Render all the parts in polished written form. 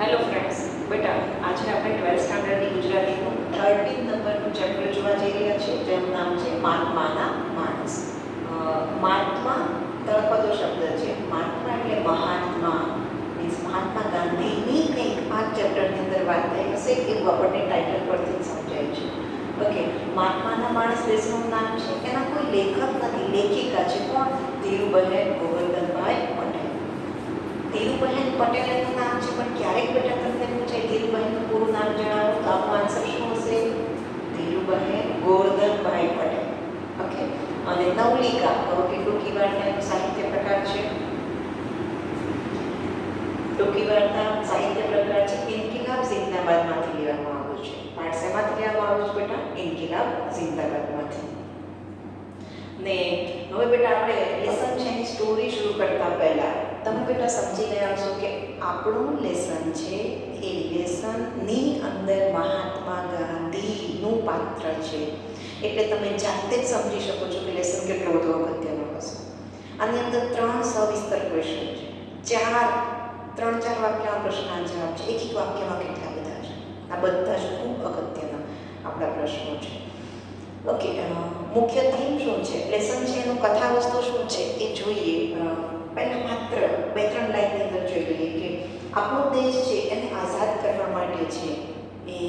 Hello friends, બેટા આજે આપણે 12th સ્ટાન્ડર્ડની ગુજરાતીનું 13 નંબરનું ચેપ્ટર જોવા જઈ રહ્યા છીએ, જેનું નામ છે મહાત્માના માણસ. મહાત્મા તળપદો શબ્દ છે. મહાત્મા એટલે મહાત્મા, મીન્સ મહાત્મા ગાંધીની કંઈક આ ચેપ્ટરની અંદર વાત થઈ હશે એવું આપણને ટાઇટલ પરથી જ સમજાય છે. ઓકે, મહાત્માના માણસ લેસનનું નામ છે. એના કોઈ લેખક નથી, લેખિકા છે. કોણ? ધીરુબહેન ગોવર્ધનભાઈ પટેલ. ધીરુબહેન પટેલ એનું નામ છે, પણ ક્યારેક બેટા તમને પૂછાય ધીરુબહેનનું પૂરું નામ જણાવો તો આપણો આન્સર શું હશે? ધીરુબહેન ગોવર્ધનભાઈ પટેલ. ઓકે, અને નવલિકા કે ટૂંકી વાર્તાનું સાહિત્ય પ્રકાર છે. ટૂંકી વાર્તા સાહિત્ય પ્રકાર છે ઇન્કિલાબ જિંદાબાદમાંથી લેવામાં આવ્યું છે. પાઠ શેમાંથી લેવામાં આવ્યું છે બેટા? ઇન્કિલાબ જિંદાબાદમાંથી. ને હવે બેટા આપણે લેસન છે એની સ્ટોરી શરૂ કરતા પહેલા તમે બેટા સમજી ગયા છો કે આપણું લેસન છે એ લેસનની અંદર મહાત્મા ગાંધીનું પાત્ર છે. એટલે તમે જાતે જ સમજી શકો છો કે લેસન કેટલો બધો અગત્યનો હશે. આની અંદર 3 સવિસ્તર ક્વેશ્ચન છે. 3-4 વાક્યમાં પ્રશ્નના જવાબ છે. એક વાક્યમાં કેટલા બધા છે. આ બધા જ ખૂબ અગત્યના આપણા પ્રશ્નો છે. ઓકે, મુખ્ય થીમ શું છે, લેસન છે એનું કથા વસ્તુ શું છે એ જોઈએ. પહેલાં માત્ર 2-3 લાઈનની અંદર જોઈ લઈએ કે આપણો દેશ છે એને આઝાદ કરવા માટે છે એ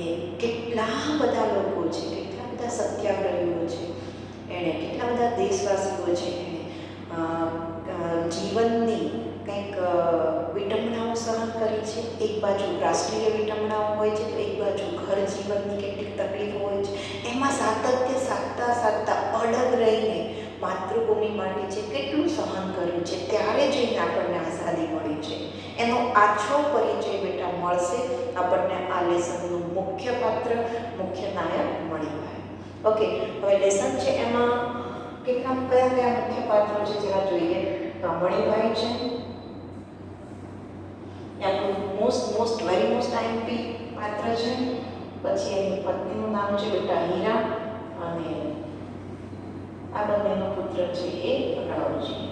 કેટલા બધા લોકો છે, કેટલા બધા સત્યાગ્રહીઓ છે, એણે કેટલા બધા દેશવાસીઓ છે એણે જીવનની કંઈક વિટંબણાઓ સહન કરી છે. એક બાજુ રાષ્ટ્રીય વિટંબણાઓ હોય છે તો એક બાજુ ઘર જીવનની કેટલીક તકલીફો હોય છે. એમાં સાતત્ય સાધતા અડગ રહીને માતૃભૂમિ માટે છે કેટલું સહન કર્યું છે, ત્યારે જઈને આપણને આઝાદી મળી છે. એનો આછો પરિચય બેટા મળશે આપણને આ લેસનનું મુખ્ય પાત્ર, મુખ્ય નાયક મણિભાઈ. ઓકે, હવે લેસન છે એમાં કયા મુખ્ય પાત્રો છે જરા જોઈએ. મણિભાઈ છે, આપણું મોસ્ટ વેરી મોસ્ટ આઈએમપી પાત્ર છે. પછી એની પત્નીનું નામ છે બેટા હીરા, અને આ બંનેનો પુત્ર છે એ રાવજી.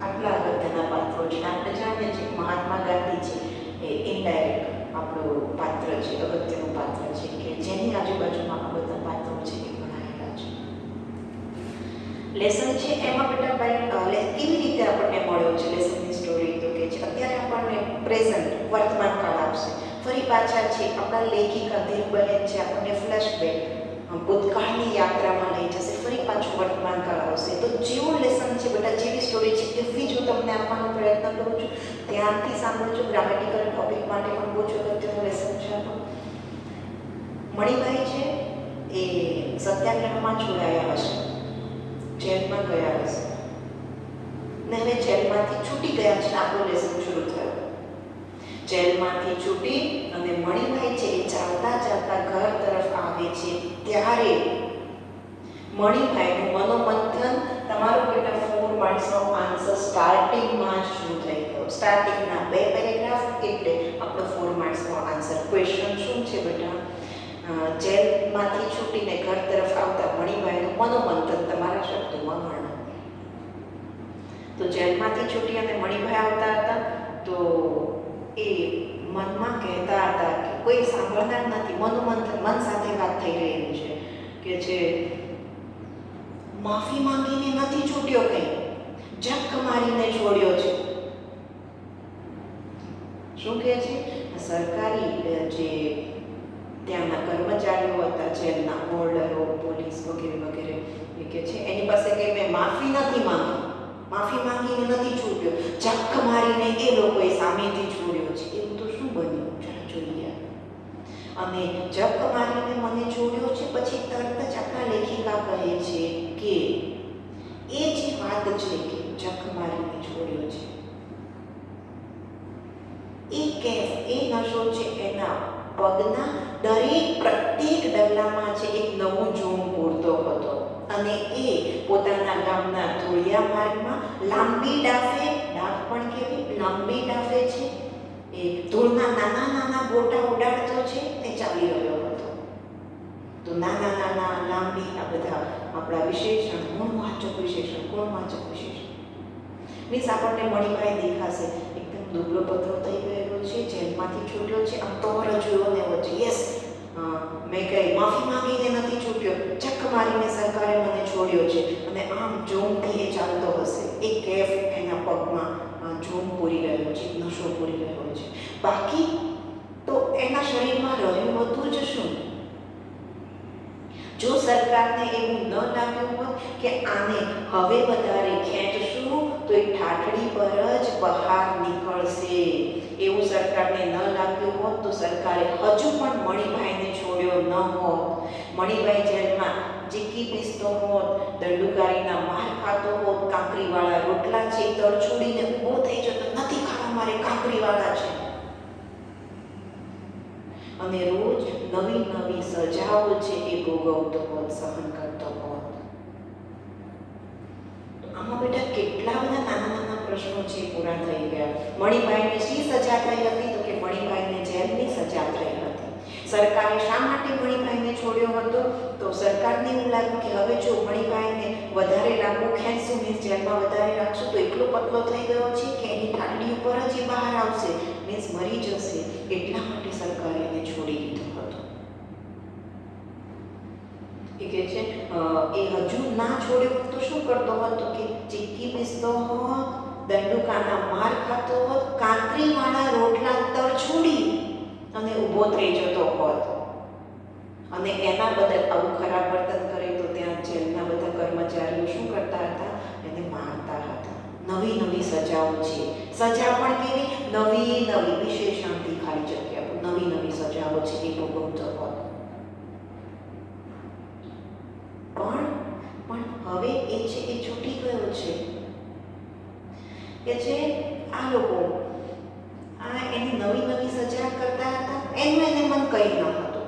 આટલા અગત્યના પાત્રો છે. આપણે જાણીએ છીએ મહાત્મા ગાંધી છે એ ઇનડાયરેક્ટ આપણું પાત્ર છે, અગત્યનું પાત્ર છે કે જેની આજુબાજુમાં આ બધા પાત્રો છે એ બનાવેલા છે. લેસન છે એમાં બેટા કેવી રીતે આપણને મળ્યો છે લેસનની સ્ટોરી તો કે છે અત્યારે આપણને પ્રેઝન્ટ વર્તમાન કાળ આપશે. ફરી પાછા છે આપણા લેખિકા ધીરુબહેન છે આપણને ફ્લેશબેક ભૂતકાળની યાત્રામાં લઈ જશે. ફરી પાછું વર્તમાન કાળ આવશે. તો જેવું લેસન છે બેટા, જેવી સ્ટોરી છે એવી જ હું તમને આપવાનો પ્રયત્ન કરું છું. ધ્યાનથી સાંભળજો. ગ્રામેટિકલ ટોપિક માટે પણ બહુ જ અગત્યનું લેસન છે આપણું. મણિભાઈ છે એ સત્યાગ્રહમાં જોડાયા હશે, જેલમાં ગયા હશે ને હવે જેલમાંથી છૂટી ગયા છે. આપણો લેસન શરૂ થયો. જેલમાંથી છૂટી અને મણિભાઈ છે એ ચાલતા ઘર તરફ આવે છે ત્યારે મણિભાઈનું મનોમંથન તમારું બેટા 4 માર્ક્સનો આન્સર સ્ટાર્ટિંગમાં જ શરૂ થઈ ગયો. સ્ટાર્ટિંગના 2 પેરેગ્રાફ એટલે આપણો 4 માર્ક્સનો આન્સર. ક્વેશ્ચન શું છે બેટા? જેલમાંથી છૂટીને ઘર તરફ આવતા મણિભાઈનું મનોમંથન તમારા શબ્દોમાં વર્ણન. તો જેલમાંથી છૂટી અને મણિભાઈ આવતા હતા તો એ મનમાં કહેતા હતા કે કોઈ સાંભળનાર નથી. મનોમંથન, મન સાથે વાત થઈ રહી છે કે જે માફી માંગીને નથી છૂટ્યો, કંઈ જખ મારીને છોડ્યો છે. શું કહે છે? સરકારી જે ત્યાંના કર્મચારીઓ હતા, જેલના વોર્ડરો, પોલીસ વગેરે વગેરે, એ કે છે એની પાસે કે મેં માફી નથી માંગી, માફી માંગીને નથી છૂટ્યો, જખ મારીને એ લોકોએ સામેથી છોડ્યો છે. એવું તો શું બન્યું જરા જોઈએ. અને જખ મારીને મને છોડ્યો છે પછી તરત જ આપણા લેખિકા કહે છે કે એ જે વાત છે કે જખ મારીને છોડ્યો છે એ કેફ, એ નશો છે એના પગના પ્રત્યેક ડગલામાં છે એક નવું જોમ પૂરતો હતો. અને એ પોતાના ગામના ધોળિયા માર્ગમાં લાંબી ડાફે, ડાફ પણ કેવી લાંબી ડાફે છે એ ધૂળના નાના ગોટા ઉડાડતો છે તે ચાલી રહ્યો હતો. તો નાના લાંબી આ બધા આપણા વિશેષણ, ગુણવાચક વિશેષણ. મીન્સ આપણને મણિભાઈ દેખાશે એકદમ દુબળો પતળો થઈ ગયેલો છે, જેલમાંથી છૂટ્યો છે, આમ તો જોયો ને એવો છે, યસ મેં કઈ માફી માંગીને નથી છૂટ્યો, ચક મારીને સરકારે મને છોડ્યો છે, અને આમ જોમથી એ ચાલતો હશે, એ કેફ એના પગમાં જોમ પૂરી રહ્યો છે, નશો પૂરી રહ્યો છે. બાકી તો એના શરીરમાં રહ્યું બધું જ શું? જો સરકારને એવું ન લાગ્યું હોત કે આને હવે વધારે ખેંચશું તો એ ઠાઠડી પર જ બહાર નીકળશે, એવું સરકારને ન લાગ્યું હોત તો સરકારે હજુ પણ મણિભાઈને છોડ્યો ન હોત. મણિભાઈ જેલમાં ચીકી પીસતો હોત, દંડુકારીના માર ખાતો હોત, કાંકરીવાળા રોટલા છે તરછોડીને ઊભો થઈ જતો, નથી ખાવા મારે કાંકરીવાળા છે, અને રોજ નવી નવી સજાઓ છે એ ભોગવતો હોત, સહન કરતો હોત. આમાં બેટા કેટલા બધા નાના નાના પ્રશ્નો છે પૂરા થઈ ગયા. મણિભાઈને શી સજા થઈ હતી? તો કે મણિભાઈને જેલની સજા થઈ હતી. સરકારે શા માટે મણિભાઈને છોડ્યો હતો? તો સરકારને એવું લાગ્યું કે હવે જો મણિભાઈને વધારે લાંબુ ખેંચશું, મીન્સ જેલમાં વધારે રાખશું તો એટલો પતલો થઈ ગયો છે કે એની ઠાઠડી ઉપર જ એ બહાર આવશે, મીન્સ મરી જશે, એટલા માટે સરકારે એને છોડી દીધો હતો. એ કહે છે એ હજુ ના છોડ્યો તો શું કરતો હતો કે ચીક્કી પીસતો હોત, દંડુકાના માર ખાતો હોત, કાંકરીવાળા રોટલા તરછોડી અને ઊભો થઈ જતો હોત, અને એના બદલ આવું ખરાબ વર્તન કરે તો ત્યાં જેલના બધા કર્મચારીઓ શું કરતા હતા? એને મારતા હતા. નવી નવી સજાઓ છે. સજા પણ કેવી? નવી નવી વિશેષણથી ખાલી જગ્યા, નવી નવી સજાઓ છે એ ભોગવતો હોત. પણ હવે એ છે એ છૂટી ગયો છે કે જે આ લોકો આ એની નવી નવી સજા કરતા હતા, એનું એને મન કંઈ ન હતું,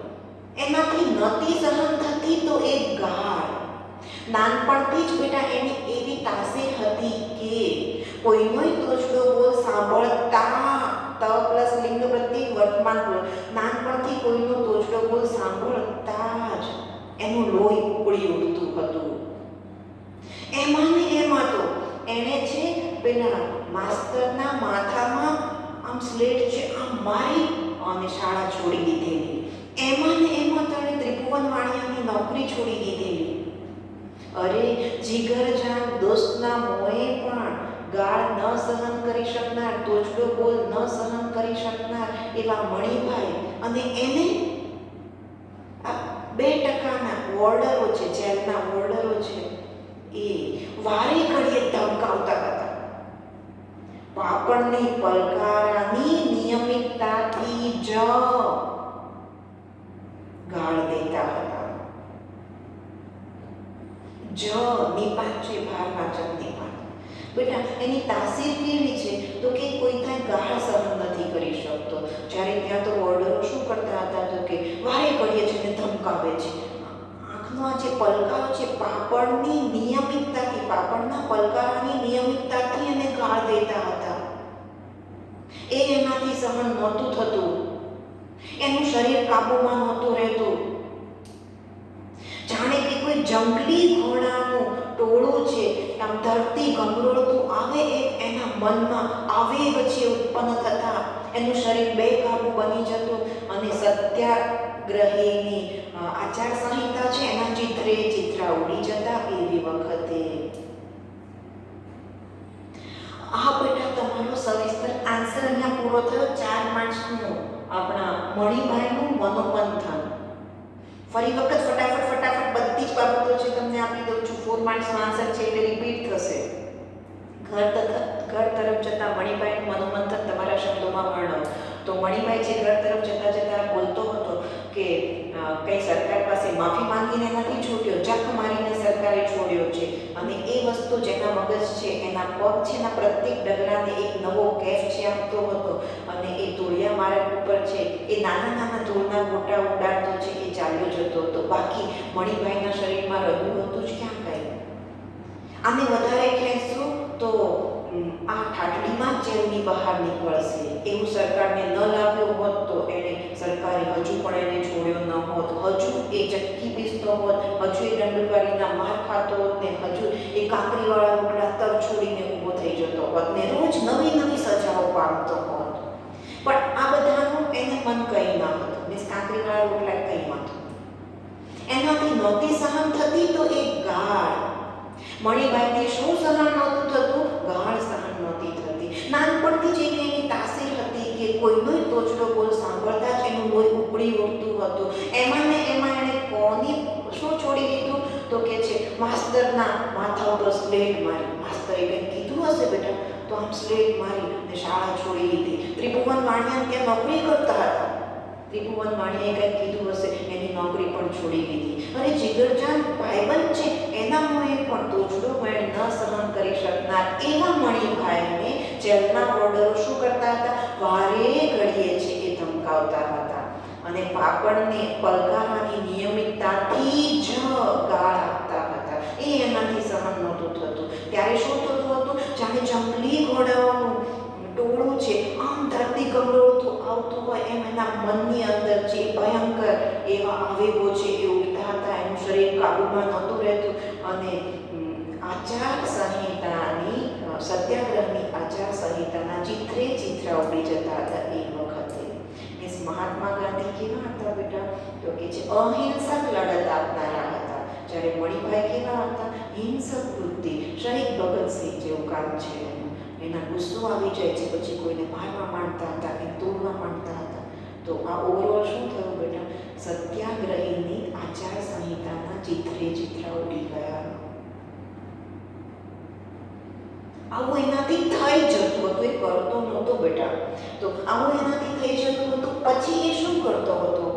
એનાથી નહોતી સહન થતી તો એ ગાળ. નાનપણથી જ બેટા એની એવી તાસીર હતી કે કોઈનોય તોછડો બોલ સાંભળતા, ત પ્લસ લિંગ પ્રત્યે વર્તમાન બોલ, નાનપણથી કોઈનો તોછડો બોલ સાંભળતા જ એનું લોહી ઉકળી ઉઠતું હતું. એમાં ને એમાં તો એણે છે પેલા માસ્તરના માથામાં આમ સ્લેટ છે આમ મારી અને શાળા છોડી દીધેલી. એમાં ને એમાં તને ત્રિભુવન વાણિયાની નોકરી છોડી દીધેલી. અરે જીગરજાન દોસ્તના મોએ પણ ગાળ ન સહન કરી શકનાર, તોછડો બોલ ન સહન કરી શકનાર એવા મણિભાઈ, અને એને 2% વોર્ડરો છે, જેલના વોર્ડરો છે, એ વારે ઘડીએ ધમકાવતા હતા. પાપણની પલકારાની નિયમિતતાથી જ ગાળ દેતા હતા. જ નિપાત છે, ભારવાચક નિપાત. બેટા એની તાસીર કેવી છે? તો કે કોઈ ત્યાં ગાળ સહન નથી કરી શકતો. જ્યારે ત્યાં તો વોર્ડરો શું કરતા હતા? તો કે વારે ઘડીએ છે ને ધમકાવે છે. આંખનો આ જે પલકારો છે, પાપડની નિયમિતતાથી, પાપડના પલકારાની નિયમિતતાથી એને ગાળ દેતા હતા. એ એનાથી સહન નહોતું થતું, એનું શરીર કાબુમાં નહોતું રહેતું. જાણે કે કોઈ જંગલી ઘોડાનું ટોળું છે, આમ ધરતી ગમરોળતું આવે એ એના મનમાં આવેગ છે ઉત્પન્ન થતા, એનું શરીર બેકાબુ બની જતું, અને સત્યાગ્રહીની આચાર સંહિતા છે એના ચિત્રા ઉડી જતા. એવી વખતે આ બેટા તમારો સવિસ્તર આન્સર અહીંયા પૂરો થયો. 4 માર્ક્સનું આપણા મણિભાઈનું મનોમંથન. ફરી વખત ફટાફટ બધી જ બાબતો છે તમને આપી દઉં છું. 4 માર્ક્સનો આન્સર છે એટલે રિપીટ થશે. ઘર તરફ જતા મણિભાઈનું મનોમંથન તમારા શબ્દોમાં વર્ણવો. તો મણિભાઈ જે ઘર તરફ જતા બોલતો હતો કે કંઈ સરકાર પાસે માફી માંગીને નથી છૂટ્યો, જખ મારીને સરકારે છોડ્યો છે, અને એ વસ્તુ જેના મગજ છે, એના પગ છે, એના પ્રત્યેક ડગલાને એક નવો કેફ છે આપતો હતો, અને એ ધૂળિયા માર્ગ ઉપર છે એ નાના નાના ધૂળના ગોટા ઉડાડતો છે એ ચાલ્યો જતો હતો. બાકી મણિભાઈના શરીરમાં રહ્યું હતું જ ક્યાં કંઈ. આને વધારે ખેંચશું તો આ ઠાઠડીમાં જ જેલની બહાર નીકળશે, એવું સરકારને ન લાગ્યું હોત તો સરકારે હજુ પણ એને છોડ્યો ન હોત, હજુ એ ચક્કી પીસતો હોત, હજુ એ દંડુકારીના માર ખાતો હોત, ને હજુ એ કાંકરીવાળા રોટલા તર છોડીને ઊભો થઈ જતો હોત ને રોજ નવી નવી સજાઓ પામતો હોત. પણ આ બધાનું એને મન કંઈ ન હતું. મીન્સ કાંકરીવાળા રોટલા કંઈ નહોતું. એનાથી નહોતી સહન થતી તો એ ગાળ. મણિભાઈને શું સહન નહોતું થતું? ગાળ સહન નહોતી થતી. નાનપણથી જ એની તાસીર હતી કે કોઈનો તોછડો બોલ સાંભળતા જ એનું લોહી ઉપડી ઉઠતું હતું. એમાં ને એમાં એણે કોની શું છોડી દીધું? તો કે છે માસ્તરના માથા ઉપર સ્લેટ મારી. માસ્તરે કંઈ કીધું હશે બેટા તો આમ સ્લેટ મારી અને શાળા છોડી દીધી. ત્રિભુવન વાણિયા ત્યાં નોકરી કરતા હતા. ત્રિભુવન વાણિયાએ કંઈક કીધું હશે, એની નોકરી પણ છોડી દીધી. અને જીગરજાન ભાઈબંધ છે એના મોએ પણ તોછડો મેળ ન સહન કરી શકનાર એવા મણિભાઈને જેલના ઓર્ડરો શું કરતા હતા? વારે ઘડીએ છે એ ધમકાવતા હતા અને પાપડને પલકારવાની નિયમિતતાથી જ ગાળ આપતા હતા. એ એનાથી સહન નહોતું થતું. ત્યારે શું થતું હતું? જાણે જંગલી ઘોડાઓનું ટોળું છે આમ ધરતી ગમરોળતું આવતું હોય એમ એના મનની અંદર જે ભયંકર એવા આવેગો છે એ ઉઠતા હતા. એનું શરીર કાબુમાં નહોતું રહેતું અને આચાર સંહિતાની સત્યાગ્રહની આચાર સંહિતાના ચિત્રે ચિત્રા ઉડી જતા હતા એ વખતે. મીન્સ મહાત્મા ગાંધી કેવા હતા બેટા? તો કે છે અહિંસક લડત આપનારા હતા. જ્યારે મણિભાઈ કેવા હતા? હિંસક વૃત્તિ. શહીદ ભગતસિંહ જેવું કામ છે એનું. એના ગુસ્સો આવી જાય છે પછી કોઈને મારવા માંડતા હતા કે તોડવા માંડતા હતા. તો આ ઓવરઓલ શું થયું બેટા? સત્યાગ્રહીની આચાર સંહિતાના ચિત્રે ચિત્રા ઉડી ગયા. આવું એનાથી થઈ જતું હતું. એ કરતો નહોતો બેટા. તો આવું એનાથી થઈ જતું હતું. પછી એ શું કરતો હતો?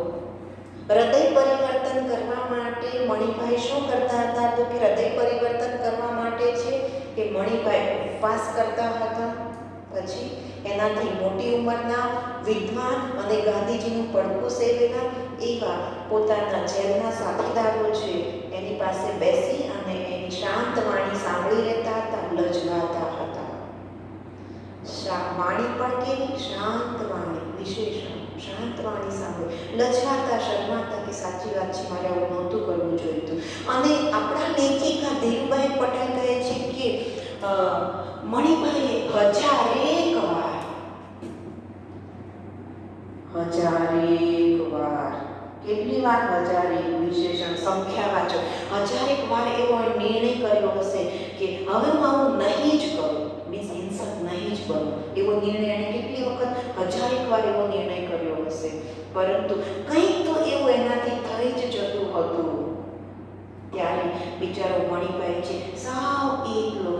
હૃદય પરિવર્તન કરવા માટે મણિભાઈ શું કરતા હતા? તો કે હૃદય પરિવર્તન કરવા માટે છે કે મણિભાઈ ઉપવાસ કરતા હતા. પછી એનાથી મોટી ઉંમરના વિદ્વાન અને ગાંધીજીનું પડખું સેવેલા એવા પોતાના જેલના સાથીદારો છે એની પાસે બેસી અને એની શાંત વાણી સાંભળી રહેતા હતા, લજવાતા હતા. વાણી પણ કેવી? શાંત વાણી. વિશેષણ શાંત વાણી સાંભળી, લજવાતા, શરમાતા કે સાચી વાત છે, મારે આવું નહોતું કરવું જોઈતું. અને આપણા લેખિકા ધીરુભાઈ પટેલ કહે છે કે મણિભાઈએ હજારેક વાર કેટલી વાર? હજારેક. વિશેષણ સંખ્યાવાચક. હજારેક વાર એવો નિર્ણય કર્યો હશે કે હવે હું આવું નહીં જ કરું. મીન્સ હિંસક નહીં જ બનું. એવો નિર્ણય એણે કેટલી વખત? હજારેક વાર એવો નિર્ણય કર્યો હશે. પરંતુ કંઈક તો એવું એનાથી થઈ જ જતું હતું. ત્યારે બિચારો મણિભાઈ છે સાવ એકલો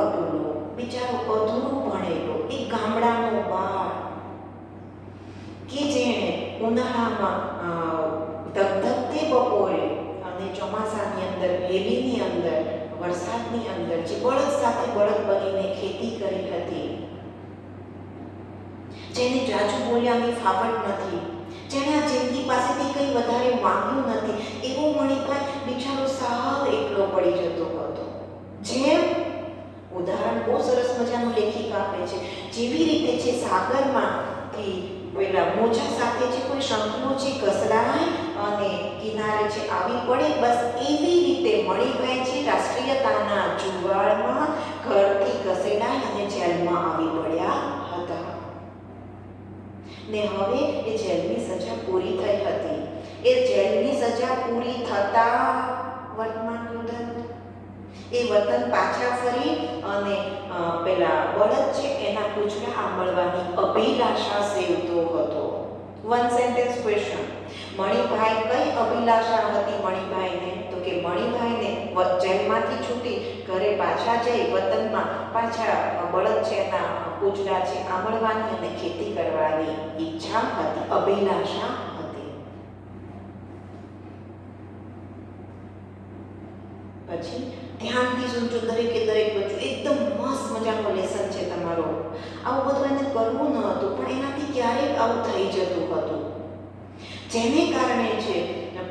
અટલો, બિચારો અધૂરો ભણેલો એક ગામડાનો બાળ કે જેણે ઉનાળામાં ધગધગતે બપોરે અને ચોમાસાની અંદર, વેલીની અંદર, વરસાદની અંદર જે બળદ સાથે બળદ બનીને ખેતી કરી હતી, જેને જાજુ બોલ્યાની ફાવટ નથી, જેને આ જિંદગી પાસેથી કંઈ વધારે માંગ્યું નથી, એવો મણિભાઈ બિચારો સાવ એકલો પડી જતો હતો. જેમ ઉદાહરણ બહુ સરસ મજાનું લેખિકા આપે છે, જેવી રીતે છે સાગરમાંથી પેલા મોજા સાથે જે કોઈ શંખનો છે ઘસડાય અને કિનારે છે આવી પડે, બસ એવી રીતે મણિભાઈ છે રાષ્ટ્રીયતાના જુવાળમાં ઘરથી ઘસેડાય અને જેલમાં આવી પડ્યા હતા. ને હવે એ જેલની સજા પૂરી થઈ હતી. એ જેલની સજા પૂરી થતા વર્તમાન રુદન એ વતન પાછા ફરી અને પેલા બળદ છે એના પૂંછડા આંબળવાની અભિલાષા સેવતો હતો. One sentence question. મણિભાઈ કઈ અભિલાષા હતી મણિભાઈને? તો કે મણિભાઈને જેલમાંથી છૂટી ઘરે પાછા જઈ વતનમાં પાછા બળદ છે એના પૂંછડા છે આંબળવાની અને ખેતી કરવાની ઈચ્છા હતી, અભિલાષા હતી. પછી ધ્યાનથી સુનજો દરેકે દરેક બચ્ચું. એકદમ મસ્ત મજાનો લેસન છે તમારો. આવું બધું એને કરવું ન હતું પણ એનાથી ક્યારેક આવું થઈ જતું હતું. જેને કારણે છે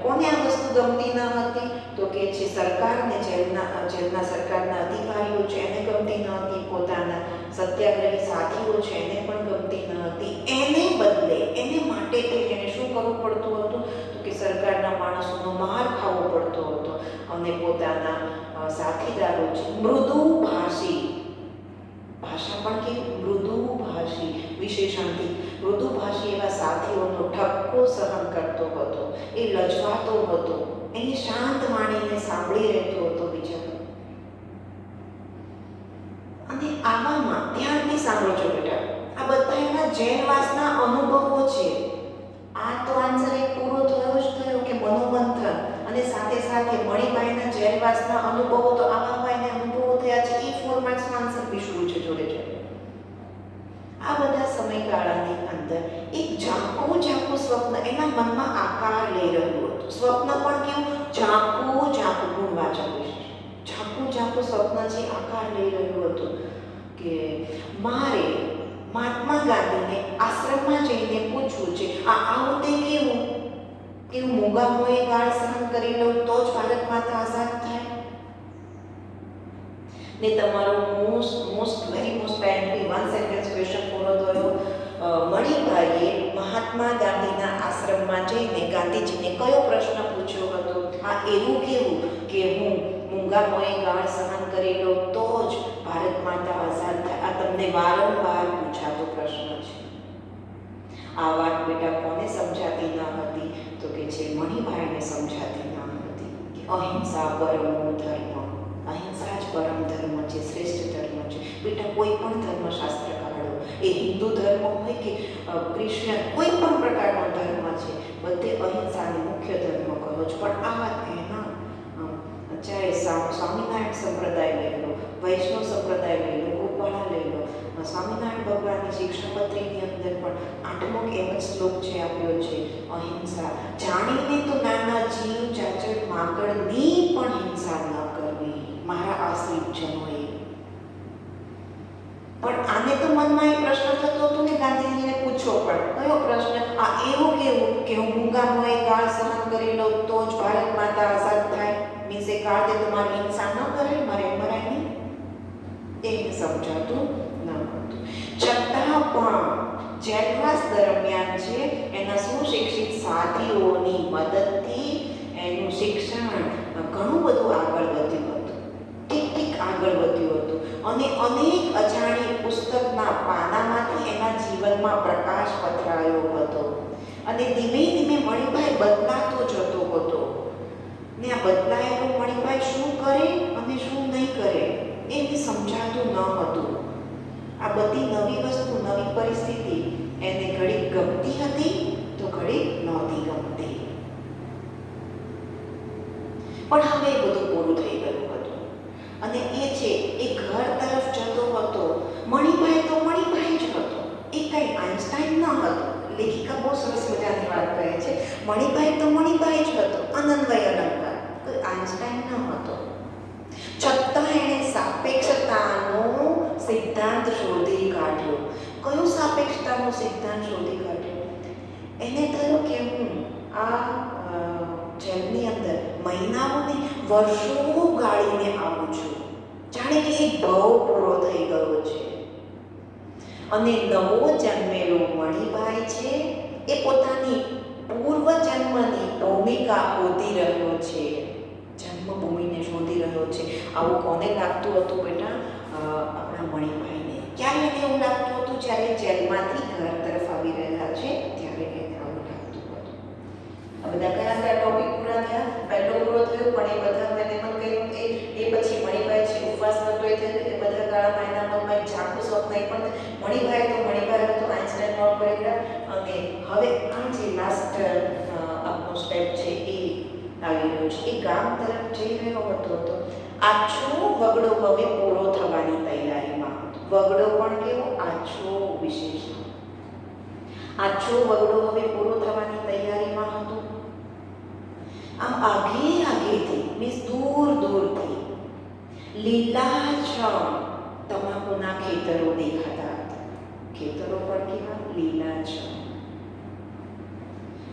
કોને આ વસ્તુ ગમતી ન હતી? તો કે છે સરકારને, જેલના સરકારના અધિકારીઓ છે એને ગમતી ન હતી, પોતાના સત્યાગ્રહી સાથીઓ છે એને પણ ગમતી ન હતી. એને બદલે એને માટે એને શું કરવું પડતું હતું? તો કે સરકારના માણસોનો માર ખાવો પડતો હતો અને પોતાના સાથીદારો છે મૃદુ ભાષી ભાષા પણ કેવી મૃદુભાષી વિશેષણથી મૃદુભાષી એવા સાથીઓનો ઠપકો સહન કરતો હતો. એ લજવાતો હતો, એની શાંત વાણીને સાંભળી રહેતો હતો બિચારો. અને આવામાં ધ્યાનથી સાંભળજો બેટા, આ બધા એના જેલવાસના અનુભવો છે. આ તો આન્સર એક પૂરો થયો જ થયો કે મનોમંથન, અને સાથે સાથે મણિભાઈના જેલવાસના અનુભવો તો આવા એને અનુભવો થયા છે. એ 4 માર્ક્સનો આન્સર બી શું છે જોડે જોડે. આ બધા સમયગાળાની અંદર એક ઝાંખું સ્વપ્ન એના મનમાં આકાર લઈ રહ્યું હતું. સ્વપ્ન પણ કેવું ઝાંખું ગુણવાચક વિશેષ. ઝાંખું સ્વપ્ન જે આકાર લઈ રહ્યું હતું કે મારે મહાત્મા ગાંધીને આશ્રમમાં જઈને પૂછવું છે, આવું તે કેવું મોંઘા મોએ ગાળ સહન કરી લઉં તો જ ભારત માતા આઝાદ થાય. ને તમારો મોસ્ટ પેન્ટલી 1 સેન્ટેન્સ ક્વેશ્ચન પૂરો થયો. મણિભાઈએ મહાત્મા ગાંધીના આશ્રમમાં જઈને ગાંધીજીને કયો પ્રશ્ન પૂછ્યો હતો? એવું કેવું કે હું મૂંગા મોએ ગાળ સહન કરી લો તો જ ભારત માતા આઝાદ થાય. આ તમને વારંવાર પૂછાતો પ્રશ્ન છે. આ વાત બેટા કોને સમજાતી ન હતી? તો કે છે મણિભાઈને સમજાતી ન હતી કે અહિંસા પરમો ધર્મ, અહિંસા જ પરમ ધર્મ છે, શ્રેષ્ઠ ધર્મ છે. બેટા કોઈ પણ ધર્મશાસ્ત્ર કાઢો, એ હિન્દુ ધર્મ હોય કે ક્રિશ્ચન, કોઈ પણ પ્રકારનો ધર્મ છે, બધે અહિંસાને મુખ્ય ધર્મ કહો છો. પણ આ વાત એના ચાહે સ્વામિનારાયણ સંપ્રદાય લઈ લો, વૈષ્ણવ સંપ્રદાય લઈ લો, ગોપાળા લઈ લો, સ્વામિનારાયણ ભગવાનની શિક્ષાપત્રીની અંદર પણ 8મો એમ જ શ્લોક છે આપ્યો છે, અહિંસા. જાણીને તો નાના જીવ ચાચડ માંકડની પણ હિંસા ન કરવી મારા આશ્રિત જનોએ. પણ આને તો મનમાં એ પ્રશ્ન થતો હતો ને ગાંધીજીને પૂછવો પણ કયો પ્રશ્ન? એવું કેવું કે હું મૂંગા મોએ ગાળ સહન કરી લઉં તો જ ભારત માતા આઝાદ થાય? મીન્સ એ કાળ તે તમારી હિંસા ન કરે, મારે મરાય નહીં. એને સમજાતું ન હતું. છતાં પણ જેલવાસ દરમિયાન છે એના સુશિક્ષિત સાથીઓની મદદથી એનું શિક્ષણ ઘણું બધું આગળ વધ્યું હતું. ઠીક આગળ વધ્યું હતું. અને અનેક અજાણી પુસ્તકના પાનામાંથી એના જીવનમાં પ્રકાશ પથરાયો હતો. અને ધીમે ધીમે મણિભાઈ બદલાતો જતો હતો. ને આ બદલાયેલો મણિભાઈ શું કરે અને શું નહીં કરે એને સમજાતું ન હતું. આ બધી નવી વસ્તુ, નવી પરિસ્થિતિ એને ઘડીક ગમતી હતી તો ઘડીક નહોતી ગમતી. પણ હવે એ બધું પૂરું થઈ ગયું હતું. અને એ છે એ ઘર તરફ જતો હતો. મણિભાઈ તો મણિભાઈ જ હતો, એ કંઈ આઈન્સ્ટાઈન ન હતો. લેખિકા બહુ સરસ મજાની વાત કહે છે, મણિભાઈ તો મણિભાઈ જ હતો, અનન્વય અલંકાર, કોઈ આઈન્સ્ટાઈન ન હતો. છતાં એણે સાપેક્ષતાનો સિદ્ધાંત શોધી કાઢ્યો. કયો સાપેક્ષતાનો સિદ્ધાંત શોધી કાઢ્યો? એને થયું કે હું આ જેલની અંદર મહિનાઓને વર્ષો ગાળીને આવું છું, જાણે કે એક ભાવ પૂરો થઈ ગયો છે. અને નવો જન્મેલો મણિભાઈ છે એ પોતાની પૂર્વજન્મની ભૂમિકા શોધી રહ્યો છે, જન્મભૂમિને શોધી રહ્યો છે. આવું કોને લાગતું હતું બેટા? આપણા મણિભાઈને. ક્યારે એને એવું લાગતું હતું? જ્યારે જેલમાંથી ઘર તરફ આવી રહ્યા છે ત્યારે એને આવું લાગતું હતું. આ બધા કયા ટોપિક પૂરા થયા? પહેલો પૂરો થયો, પણ એ બધા મેં એમ કહ્યું એ પછી મણિભાઈ છે ઉપવાસ કરતો એ બધા ગાળામાં એના મનમાં એક ઝાંખું સ્વપ્ન પણ મણિભાઈ તો મણિભાઈ હતો, આઈન્સ્ટાઈન નોટ પરિગ્રાફ. અને હવે આ જે લાસ્ટ આપનો સ્ટેપ છે એ આવી રહ્યો છે. એ ગામ તરફ જઈ રહ્યો હતો તો આછો વગડો હવે પૂરો થવાની તૈયારીમાં હતો. વગડો પણ કેવો? આછો વિશેષણ. આછો વગડો હવે પૂરો થવાની તૈયારીમાં હતો. આમ આગેથી મીન્સ દૂરથી લીલાછમ તમાકુના ખેતરો દેખાતા હતા. ખેતરો પણ કેવા? લીલાછમ.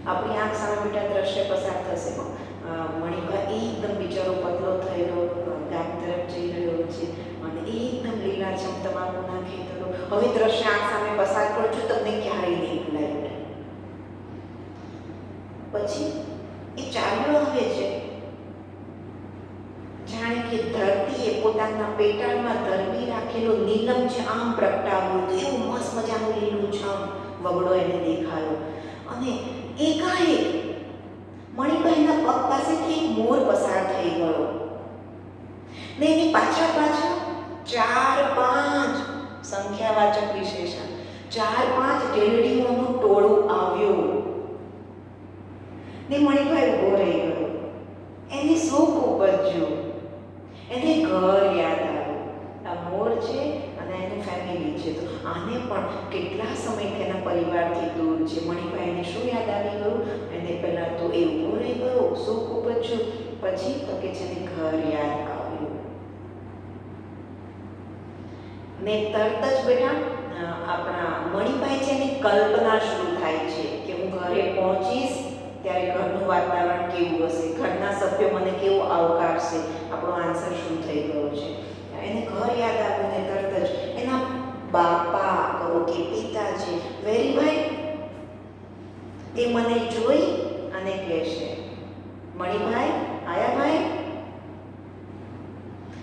આપણી આંખ સામે બેટા દ્રશ્ય પસાર થશે. મણિભાઈ એકદમ બિચારો પતલો થયેલો ગામ તરફ જઈ રહ્યો છે અને એકદમ લીલાછમ તમાકુના ખેતરો. હવે દ્રશ્ય આંખ સામે પસાર કરજો, તમને ક્યારેય નહીં ભૂલાય. પછી એ ચાલ્યો આવે છે જાણે કે ધરતીએ પોતાના પેટાળમાં ધરબી રાખી ટકેલો નીલમ છે આમ પ્રગટાવ્યો તો એવું મસ્ત મજાનું લીલું છમ વગડો એને દેખાયો. અને એકાએક મણિભાઈના પગ પાસેથી એક મોર પસાર થઈ ગયો ને એની પાછળ પાછળ 4-5 સંખ્યાવાચક વિશેષણ 4-5 ઢેલડીઓનું ટોળું આવ્યું ને મણિભાઈ ઊભો રહી ગયો. એને સુખ ઉપજ્યું, એને ઘર યાદ આવ્યું. આ મોર છે અને એની ફેમિલી છે, તો આને પણ કેટલા સમયથી એના પરિવારથી દૂર છે. મણિભાઈને શું યાદ આવી ગયું? એને પહેલાં તો એ ઊભો રહી ગયો, સુખ ઉપજ્યું, પછી તો કે છે એને ઘર યાદ આવ્યું. ને તરત જ બેટા આપણા મણિભાઈ છે એની કલ્પના શરૂ થાય છે કે હું ઘરે પહોંચીશ ત્યારે ઘરનું વાતાવરણ કેવું હશે, ઘરના સભ્યો મને કેવો આવકારશે. આપણો આન્સર શું થઈ ગયો છે? એને ઘર યાદ આવ્યું ને તરત જ એના બાપા કહો કે પિતા છે વેરીભાઈ એ મને જોઈ અને કહેશે, મણિભાઈ આયા ભાઈ?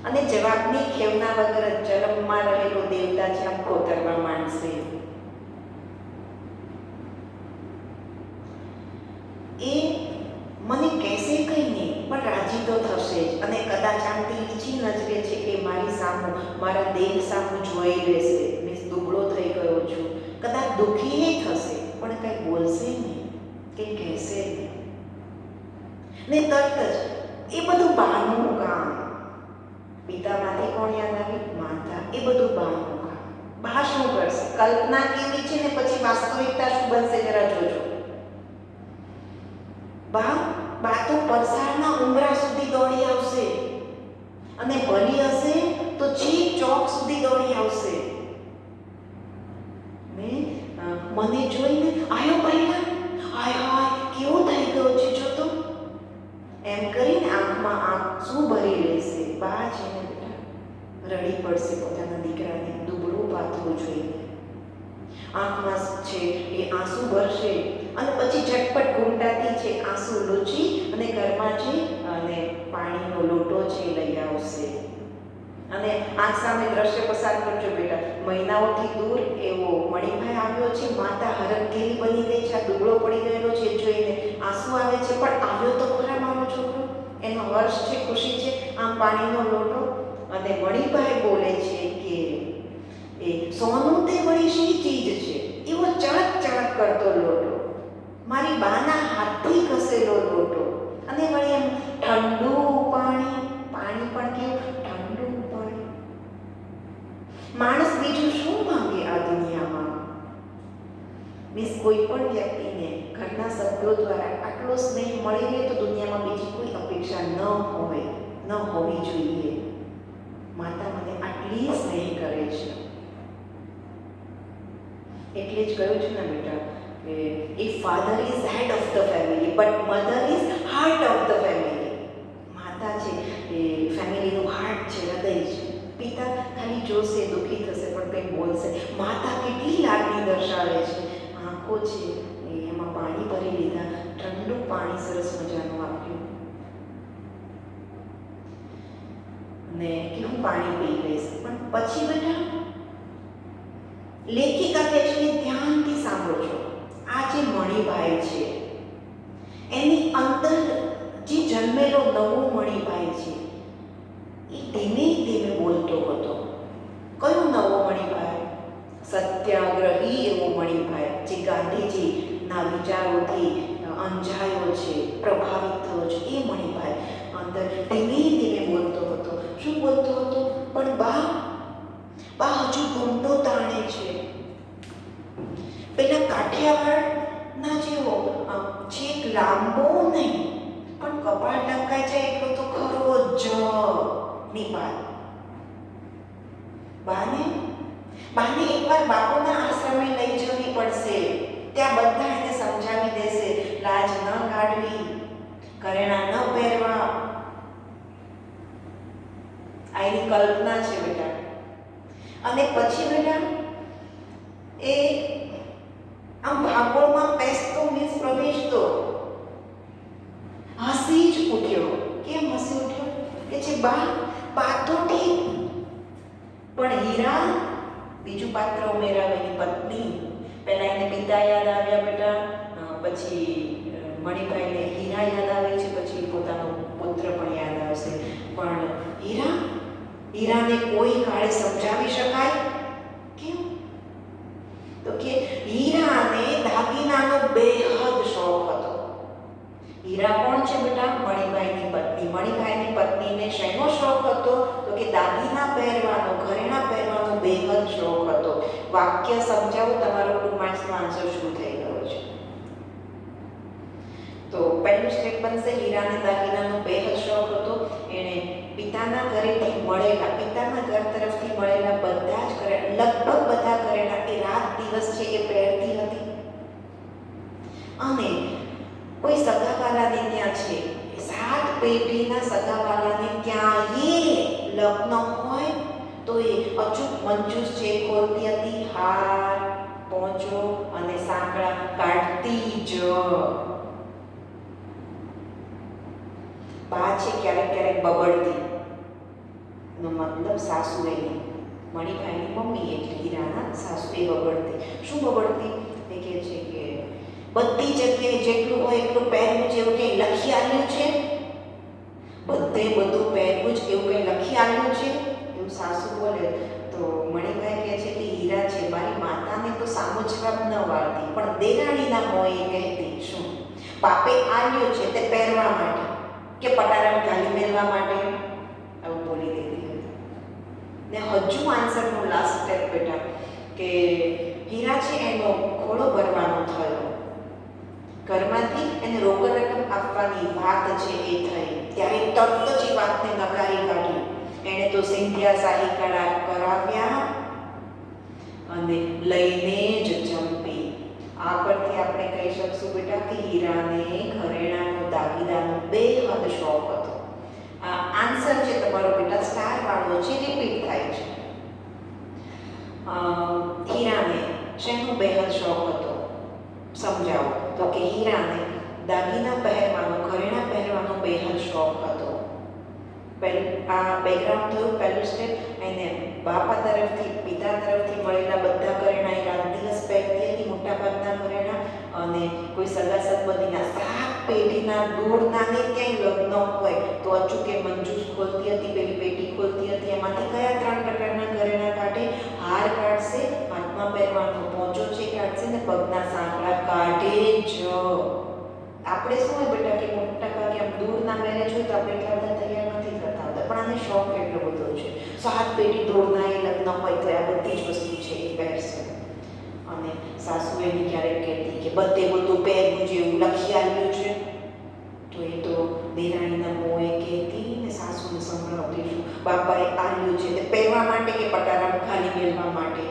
અને જવાબની ખેવના વગર જન્મમાં રહેલો દેવતા છે આમ કોતરવા માંડશે. એ મને કહેશે કંઈ નહીં પણ રાજી તો થશે જ, અને કદાચ આમ તીરછી નજરે છે એ મારી સામું મારા દેહ સામું જોઈ રહેશે. મીન્સ દુબળો થઈ ગયો છું, કદાચ દુઃખી થશે પણ કંઈ બોલશે નહીં કે કહેશે નહીં. ને તરત જ એ બધું બહારનું કામ, પિતામાંથી કોણ યાદ આવી? માતા. એ બધું બહારનું કામ. બહાર શું કરશે? કલ્પના કેવી છે ને પછી વાસ્તવિકતા શું બનશે જરા જોજો. બા તો પરસાળના ઉંબરા સુધી દોડી આવશે અને ભલી હશે તો છેક ચોક સુધી દોડી આવશે. ને મને જોઈને આયો પહેલા, હાય હાય કેવો થઈ ગયો છે જો તો, એમ કરીને આંખમાં આંસુ ભરી લેશે. બા છે ને બેટા રડી પડશે પોતાના દીકરાને દુબળું પાથરું જોઈને. આંખમાં છે એ આંસુ ભરશે અને પછી ઝટપટ ઘૂંટાતી છે આંસુ લૂછી અને ઘરમાં જઈ અને પાણીનો લોટો છે લઈ આવશે. અને આંખ સામે દ્રશ્ય પસાર કરજો બેટા. મહિનાઓથી દૂર એવો મણિભાઈ આવ્યો છે, માતા હરખઘેરી બની ગઈ છે, દુબળો પડી ગયેલો છે જોઈને આંસુ આવે છે, પણ આવ્યો તો ખરા મારો છોકરો. એનો હર્ષ છે, ખુશી છે, આમ પાણીનો લોટો. અને મણિભાઈ બોલે છે કે એ સોનું તે વળી શી ચીજ છે, એવો ચળક ચળક કરતો લોટો, મારી બાના હાથથી ઘસેલો લોટો. અને વળી એમ ઠંડુ પાણી, પાણી પણ કેવું ઠંડુ પાણી. માણસ બીજું શું માંગે આ દુનિયામાં? મીન્સ કોઈ પણ વ્યક્તિને ઘરના સભ્યો દ્વારા આટલો સ્નેહ મળી રહે તો દુનિયામાં બીજી કોઈ અપેક્ષા ન હોવી જોઈએ. માતા મને આટલી સ્નેહ કરે છે. એટલે જ કહ્યું છે ને બેટા કે if father is head of the family but mother is heart of the family. માતા છે એ ફેમિલીનું હાર્ટ છે, હૃદય છે. પિતા ખાલી જોશે, દુઃખી થશે પણ કંઈ બોલશે. માતા કેટલી લાગણી દર્શાવે છે. આંખો છે એમાં પાણી ભરી લીધા, ઠંડુ પાણી સરસ મજાનું આપ્યું ને કે હું પાણી પી લઈશ. પણ પછી બેટા લેખિકા કહે છે ધ્યાનથી સાંભળજો. આ જે મણિભાઈ છે એની અંદર જે જન્મેલો નવો મણિભાઈ છે એ ધીમે ધીમે બોલતો હતો. કયો નવો મણિભાઈ? સત્યાગ્રહી એવો મણિભાઈ જે ગાંધીજીના વિચારોથી અંજાયો છે, પ્રભાવિત થયો છે. એ મણિભાઈ અંદર ધીમે ધીમે બોલતો હતો. શું બોલતો હતો? પણ બા હજુ ઘૂંટો તાણે છે. પેલા કાઠિયાવાડના જેવો છેક લાંબો નહીં પણ કપાળ ઢંકાઈ જાય એટલો તો ખરો જ ની વાત. બાને એકવાર બાપુના આશ્રમે લઈ જવી પડશે. ત્યાં બધા એને સમજાવી દેશે, લાજ ન કાઢવી, ઘરેણા ન પહેરવા. આ એની કલ્પના છે બેટા. અને પછી બેટા એ આમ ભાગોળમાં પેસતો મીન્સ પ્રવેશતો હસી જ ઉઠ્યો. કેમ હસી ઉઠ્યો? કે છે બા તો ઠીક પણ હીરા હીરાબાઈની પત્ની. પહેલાં એને પિતા યાદ આવ્યા બેટા, પછી મણિભાઈને હીરા યાદ આવે છે, પછી પોતાનો પુત્ર પણ યાદ આવશે. પણ હીરાને કોઈ કાળે સમજાવી શકાય કેમ? તો કે હીરાને દાગીનાનો બેહદ શોખ હતો. હીરા કોણ છે બેટા? મણિભાઈની પત્ની. મણિભાઈની પત્નીને શેનો શોખ હતો? તો કે દાગીના પહેરવાનો, ઘરેણા પહેરવાનો બેહદ શોખ હતો. વાક્ય સમજાવો, તમારો 2 માર્ક્સનો આન્સર શું થઈ ગયો છે? તો પહેલું સ્ટેપ બનશે હીરાને દાગીનાનો બેહદ શોખ હતો. એણે પિતાના ઘર તરફથી મળેલા બધા જ ઘરેણા, લગભગ બધા ઘરેણા એ રાત દિવસ છે એ પહેરતી હતી. અને કોઈ સગાવાલાને ત્યાં છે, 7 પેઢીના સગાવાલાને ત્યાં લગ્ન હોય તો એ અચૂક મંજૂસ છે ખોલતી હતી, હાર, પોંચો અને સાંકળા કાઢતી જ. બા છે ક્યારેક ક્યારેક બબડતી, એનો મતલબ સાસુ એની, મણિભાઈની મમ્મી એટલે હીરાના સાસુ એ બબડતી. શું બબડતી? એ કહે છે કે બધી જગ્યાએ જેટલું હોય એટલું પહેરવું છે, એવું કંઈ લખી આવ્યું છે? બધે બધું પહેરવું જ એવું કંઈ લખી આવ્યું છે? એવું સાસુ બોલે તો મણિભાઈ કહે છે કે હીરા છે, મારી માતાને તો સામો જવાબ ન વાળતી, પણ દેરાણીના મોંએ કહેતી. શું? બાપે આવ્યું છે તે પહેરવા માટે કે પટારામાં ઘાલી મેળવા માટે? આવું બોલી દેતી હતી. ને હજુ આન્સરનો લાસ્ટ સ્ટેપ બેટા કે હીરા છે એનો ખોળો ભરવાનો થયો. ઘરમાંથી એને રોકડ રકમ આપવાની વાત છે એ થઈ, ત્યારે તરત જ એ વાતને નકારી કાઢી. એણે તો સિંધિયા શાહી કરાર કરાવ્યા અને લઈને જ જંપી. આ પરથી આપણે કહી શકશું બેટા કે હીરાને ઘરેણાનો દાગીનાનો બેહદ શોખ હતો. આ આન્સર છે તમારો બેટા સ્ટાર વાળો છે, રિપીટ થાય છે. હીરાને શેનો બેહદ શોખ હતો સમજાવો? તો કે હીરાને દાગીના પહેરવાનો, ઘરેણા પહેરવાનો બેહદ શોખ હતો. આ બેકગ્રાઉન્ડ થયું પહેલું સ્ટેપ. એને બાપા તરફથી, પિતા તરફથી મળેલા બધા ઘરેણા એ રાત દિવસ પહેરતી હતી, મોટાભાગના ઘરેણા. અને કોઈ સગા સંબંધીના 7 પેઢીના દૂરના ને ક્યાંય લગ્ન હોય તો અચૂકે મંજૂસ ખોલતી હતી, પેલી પેટી ખોલતી હતી. એમાંથી કયા 3 પ્રકારના ઘરેણા કાઢે? હાર કાઢશે, હાથમાં પહેરવાનો પોંચો છે કાઢશે, ને પગના સાંકળા કાઢે જ. આપણે શું હોય બેટા કે મોટા ભાગે આમ દૂરના મેરેજ હોય તો આપણે એટલા બધા તૈયાર નથી કરતા હોતા, પણ આને શોખ એટલો બધો છે. 7 પેઢી દૂરના એ લગ્ન હોય તો આ બધી જ વસ્તુ છે એ પહેરશે. અને સાસુ એની ક્યારેક કહેતી કે બધે બધું પહેરવું છે એવું લખી આવ્યું છે, તો એ તો દેરાણીના મોંએ કહેતી ને સાસુને સંભળાવતી. શું? બાપાએ આવ્યું છે તે પહેરવા માટે કે પટારામાં ખાલી મેળવા માટે?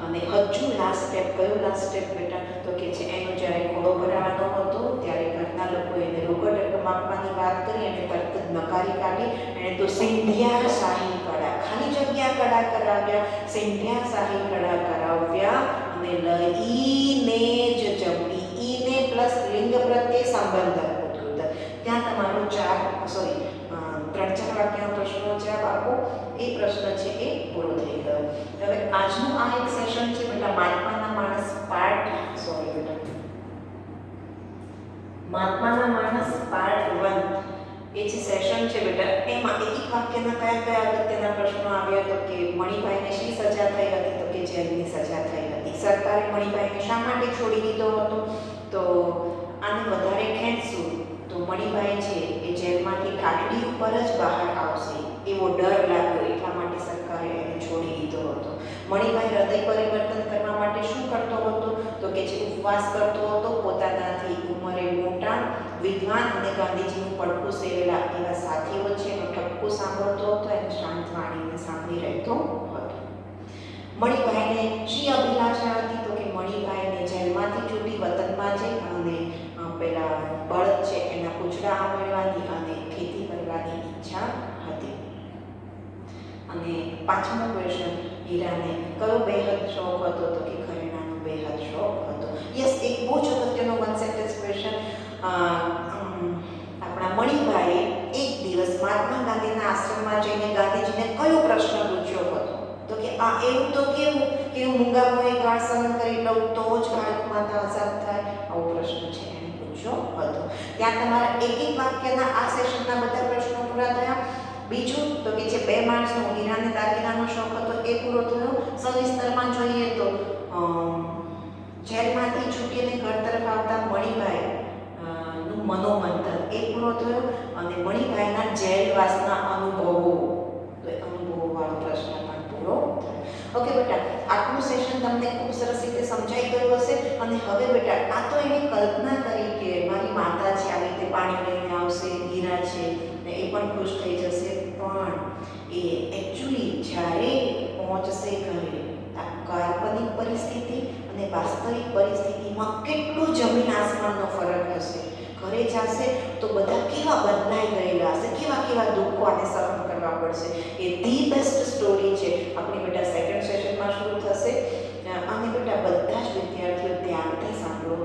અને હજુ લાસ્ટ સ્ટેપ, કયો લાસ્ટ સ્ટેપ બેટા? તો કે છે એનો જ્યારે ખોળો ભરાવાનો હતો ત્યારે ઘરના લોકો એને રોકડ રકમ આપવાની વાત કરી અને તરત જ નકારી કાઢી. એણે તો સિંધિયા શાહી કળા, ખાલી જગ્યા કળા કરાવ્યા, સિંધિયા શાહી કળા કરાવ્યા અને લઈને જ જંપી. ઈને પ્લસ લિંગ પ્રત્યે સંબંધ ઉદ્ગત. ત્યાં તમારો 3-4 વાક્યનો પ્રશ્નનો જવાબ આપો. એ પ્રશ્ન છે એ પૂરો થઈ ગયો. હવે આજનું આ એક સેશન છે બેટા મહાત્માના માણસ મહાત્માના માણસ પાર્ટ 1. એ જે સેશન છે બેટા એમાં એક વાક્યના કયા અગત્યના પ્રશ્નો આવ્યા? તો કે મણિભાઈને શી સજા થઈ હતી? તો કે જેલની સજા થઈ હતી. સરકારે મણિભાઈને શા માટે છોડી દીધો હતો? તો આને વધારે ખેંચશું તો મણિભાઈ છે એ જેલમાંથી ઠાઠડી ઉપર જ બહાર આવશે એવો ડર લાગ્યો, એટલા માટે સરકારે એને છોડી દીધો હતો. મણિભાઈ હૃદય પરિવર્તન કરવા માટે શું કરતો હતો? તો કે જે ઉપવાસ કરતો હતો, પોતાનાથી ઉંમરે મોટા, વિદ્વાન અને ગાંધીજીનું પડખું સેવેલા એવા સાથીઓ છે એનો ઠપકો સાંભળતો હતો, એને શાંત વાણીને સાંભળી રહેતો હતો. મણિભાઈને શી અભિલાષા હતી? તો કે મણિભાઈને જેલમાંથી છૂટી વતનમાં જઈ અને પેલા બળદ છે એના પૂંછડા આંબળવાની અને ખેતી કરવાની ઈચ્છા હતી. અને 5મો ક્વેશ્ચન, હીરાને કયો બેહદ શોખ હતો? તો કે ઘરેણાનો બેહદ શોખ હતો. યસ, એક બહુ જ અગત્યનો 1 સેન્ટેન્સ ક્વેશ્ચન. આપણા મણિભાઈએ એક દિવસ મહાત્મા ગાંધીના આશ્રમમાં જઈને ગાંધીજીને કયો પ્રશ્ન પૂછ્યો હતો? તો કે આ એવું તો કેવું કે હું મૂંગા મોએ ગાળ સહન કરી લઉં તો જ ભારત માતા આઝાદ થાય? આવો પ્રશ્ન છે એને પૂછ્યો હતો. ત્યાં તમારા એક એક વાક્યના આ સેશનના બધા પ્રશ્નો પૂરા થયા. બીજું તો કે જે 2 માર્ક્સનો હીરા અને દાગીનાનો શોખ હતો એ પૂરો થયો. સવિસ્તરમાં જોઈએ તો જેલમાંથી છૂટીને ઘર તરફ આવતા મણિભાઈ નું મનોમંથન એ પૂરો થયો અને મણિભાઈના જેલવાસના અનુભવો, તો એ અનુભવોવાળો પ્રશ્ન પણ પૂરો થયો. ઓકે બેટા, આટલું સેશન તમને ખૂબ સરસ રીતે સમજાઈ ગયું હશે. અને હવે બેટા આ તો એની કલ્પના કરી કે મારી માતા છે આવી રીતે પાણી લઈને આવશે, હીરા છે ને એ પણ ખુશ થઈ જશે, પણ એ એકચ્યુઅલી જ્યારે પહોંચશે ઘરે આ કાલ્પનિક પરિસ્થિતિ અને વાસ્તવિક પરિસ્થિતિમાં કેટલું જમીન આસમાનનો ફરક હશે. ઘરે જશે તો બધા કેવા બદલાઈ ગયેલા હશે, કેવા કેવા દુઃખો આને સહન કરવા પડશે. એ ધી બેસ્ટ સ્ટોરી છે આપણી બેટા સેકન્ડ સેશનમાં શરૂ થશે. અને બેટા બધા જ વિદ્યાર્થીઓ ધ્યાનથી સાંભળો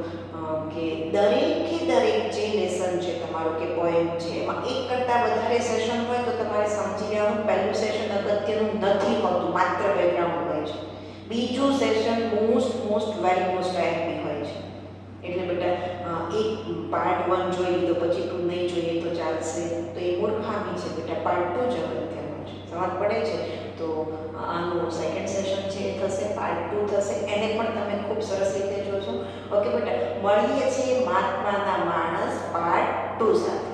કે દરેકે દરેક જે લેસન છે તમારો કે પોએમ છે એમાં એક કરતાં વધારે સેશન હોય તો તમારે સમજી લેવાનું પહેલું સેશન અગત્યનું નથી હોતું, માત્ર બેકગ્રાઉન્ડ હોય છે. બીજું session most very most IMP હોય છે. એટલે બેટા એક પાર્ટ 1 જોઈ લીધો પછી 2 નહીં જોઈએ તો ચાલશે, તો એ મૂર્ખામી છે બેટા. પાર્ટ 2 જ અગત્યનું છે. સમજ પડે છે? તો આનું સેકન્ડ સેશન છે એ થશે, પાર્ટ 2 થશે, એને પણ તમે ખૂબ સરસ રીતે જોજો. ઓકે બેટા, મળીએ છીએ મહાત્માના માણસ પાર્ટ 2 સાથે.